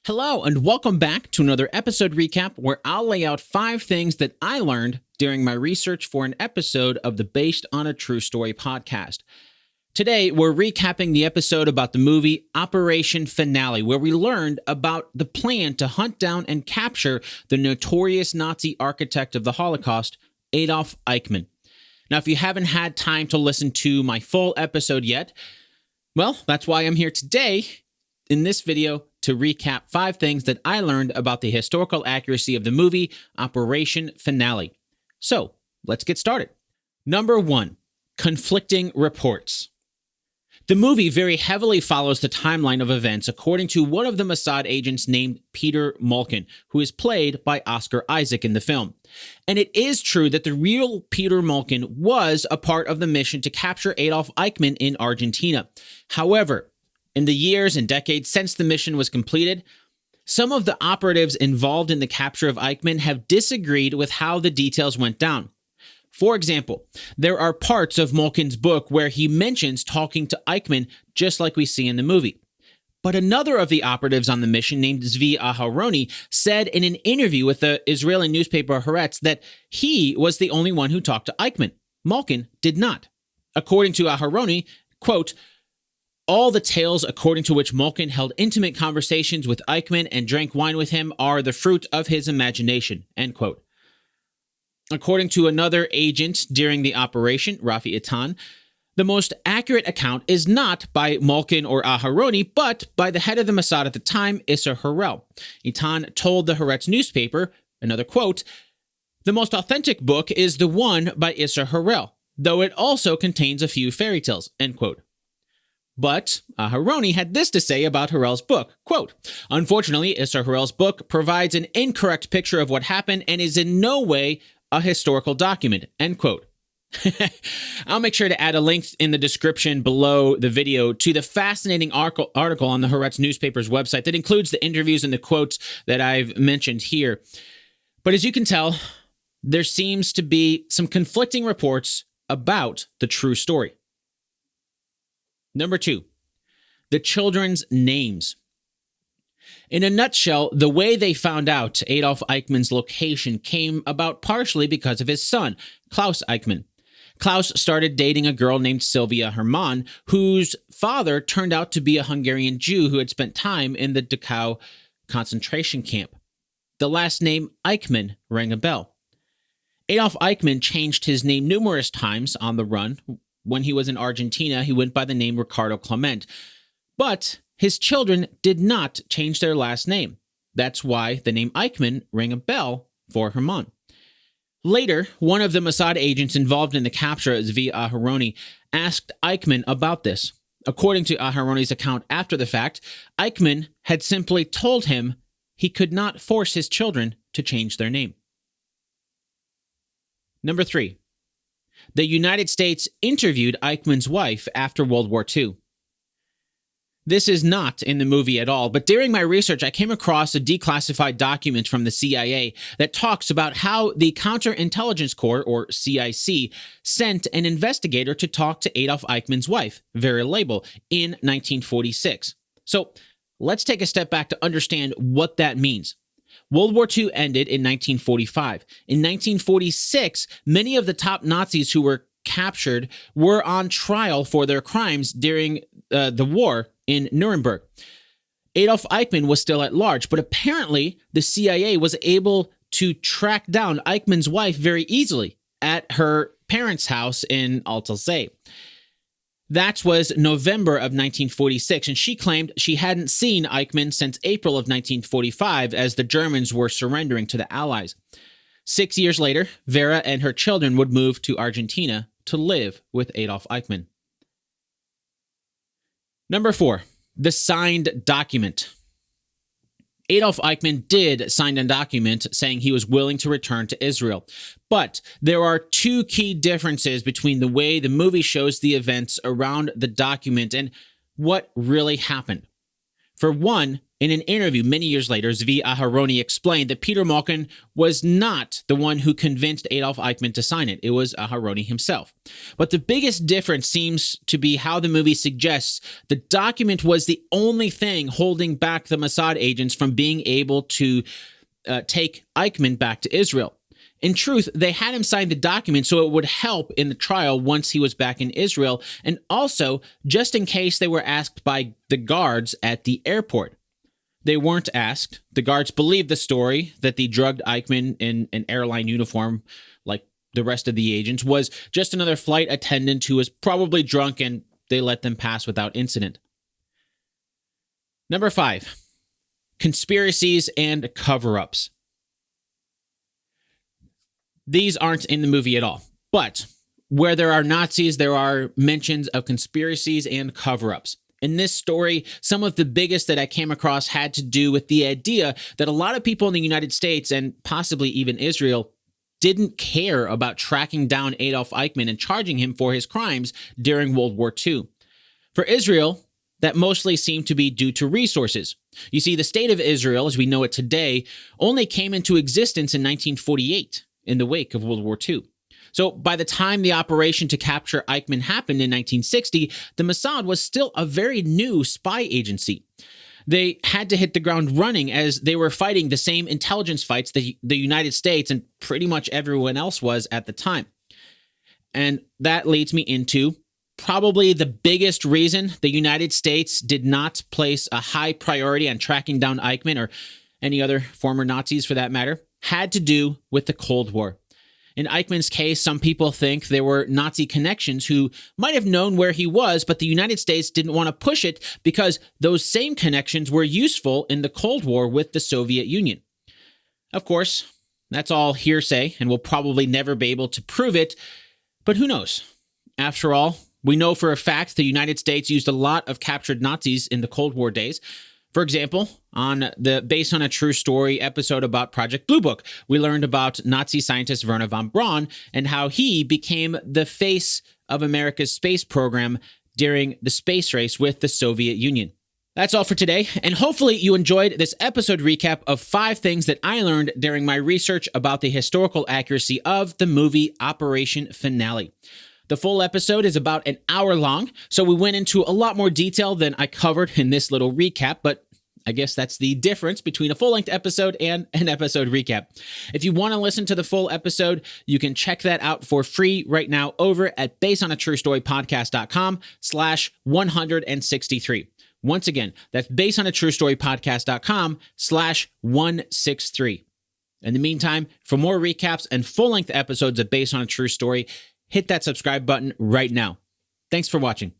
Hello, and welcome back to another episode recap where I'll lay out 5 things that I learned during my research for an episode of the Based on a True Story podcast. Today, we're recapping the episode about the movie Operation Finale, where we learned about the plan to hunt down and capture the notorious Nazi architect of the Holocaust, Adolf Eichmann. Now, if you haven't had time to listen to my full episode yet, well, that's why I'm here today in this video to recap 5 things that I learned about the historical accuracy of the movie Operation Finale. So, let's get started. Number 1, conflicting reports. The movie very heavily follows the timeline of events according to one of the Mossad agents named Peter Malkin, who is played by Oscar Isaac in the film. And it is true that the real Peter Malkin was a part of the mission to capture Adolf Eichmann in Argentina. However, in the years and decades since the mission was completed, some of the operatives involved in the capture of Eichmann have disagreed with how the details went down. For example, there are parts of Malkin's book where he mentions talking to Eichmann just like we see in the movie. But another of the operatives on the mission, named Zvi Aharoni, said in an interview with the Israeli newspaper Haaretz that he was the only one who talked to Eichmann. Malkin did not. According to Aharoni, quote, "All the tales according to which Malkin held intimate conversations with Eichmann and drank wine with him are the fruit of his imagination," end quote. According to another agent during the operation, Rafi Eitan, the most accurate account is not by Malkin or Aharoni, but by the head of the Mossad at the time, Issa Harel. Eitan told the Haaretz newspaper, another quote, "The most authentic book is the one by Issa Harel, though it also contains a few fairy tales," end quote. But Aharoni had this to say about Harel's book, quote, "Unfortunately, Issa Harel's book provides an incorrect picture of what happened and is in no way a historical document," end quote. I'll make sure to add a link in the description below the video to the fascinating article on the Haaretz newspaper's website that includes the interviews and the quotes that I've mentioned here. But as you can tell, there seems to be some conflicting reports about the true story. Number 2, the children's names. In a nutshell, the way they found out Adolf Eichmann's location came about partially because of his son, Klaus Eichmann. Klaus started dating a girl named Sylvia Hermann, whose father turned out to be a Hungarian Jew who had spent time in the Dachau concentration camp. The last name Eichmann rang a bell. Adolf Eichmann changed his name numerous times on the run. When he was in Argentina, he went by the name Ricardo Clement. But his children did not change their last name. That's why the name Eichmann rang a bell for Hermann. Later, one of the Mossad agents involved in the capture of Zvi Aharoni asked Eichmann about this. According to Aharoni's account after the fact, Eichmann had simply told him he could not force his children to change their name. Number 3. The United States interviewed Eichmann's wife after World War II. This is not in the movie at all, but during my research, I came across a declassified document from the CIA that talks about how the Counterintelligence Corps, or CIC, sent an investigator to talk to Adolf Eichmann's wife, Vera Label, in 1946. So let's take a step back to understand what that means. World War II ended in 1945. In 1946, many of the top Nazis who were captured were on trial for their crimes during the war in Nuremberg. Adolf Eichmann was still at large, but apparently the CIA was able to track down Eichmann's wife very easily at her parents' house in Alzey. That was November of 1946, and she claimed she hadn't seen Eichmann since April of 1945 as the Germans were surrendering to the Allies. 6 years later, Vera and her children would move to Argentina to live with Adolf Eichmann. Number 4, the signed document. Adolf Eichmann did sign a document saying he was willing to return to Israel. But there are 2 key differences between the way the movie shows the events around the document and what really happened. For one, In an interview many years later, Zvi Aharoni explained that Peter Malkin was not the one who convinced Adolf Eichmann to sign it. It was Aharoni himself. But the biggest difference seems to be how the movie suggests the document was the only thing holding back the Mossad agents from being able to take Eichmann back to Israel. In truth, they had him sign the document so it would help in the trial once he was back in Israel, and also just in case they were asked by the guards at the airport. They weren't asked. The guards believed the story that the drugged Eichmann in an airline uniform, like the rest of the agents, was just another flight attendant who was probably drunk, and they let them pass without incident. Number 5, conspiracies and cover-ups. These aren't in the movie at all, but where there are Nazis, there are mentions of conspiracies and cover-ups. In this story, some of the biggest that I came across had to do with the idea that a lot of people in the United States, and possibly even Israel, didn't care about tracking down Adolf Eichmann and charging him for his crimes during World War II. For Israel, that mostly seemed to be due to resources. You see, the state of Israel, as we know it today, only came into existence in 1948 in the wake of World War II. So by the time the operation to capture Eichmann happened in 1960, the Mossad was still a very new spy agency. They had to hit the ground running as they were fighting the same intelligence fights that the United States and pretty much everyone else was at the time. And that leads me into probably the biggest reason the United States did not place a high priority on tracking down Eichmann, or any other former Nazis for that matter, had to do with the Cold War. In Eichmann's case, some people think there were Nazi connections who might have known where he was, but the United States didn't want to push it because those same connections were useful in the Cold War with the Soviet Union. Of course, that's all hearsay, and we'll probably never be able to prove it, but who knows? After all, we know for a fact the United States used a lot of captured Nazis in the Cold War days. For example, on the Based on a True Story episode about Project Blue Book, we learned about Nazi scientist Werner von Braun and how he became the face of America's space program during the space race with the Soviet Union. That's all for today, and hopefully you enjoyed this episode recap of 5 things that I learned during my research about the historical accuracy of the movie Operation Finale. The full episode is about an hour long, so we went into a lot more detail than I covered in this little recap, but I guess that's the difference between a full-length episode and an episode recap. If you want to listen to the full episode, you can check that out for free right now over at basedonatruestorypodcast.com/163. Once again, that's basedonatruestorypodcast.com/163. In the meantime, for more recaps and full-length episodes of Based on a True Story, hit that subscribe button right now. Thanks for watching.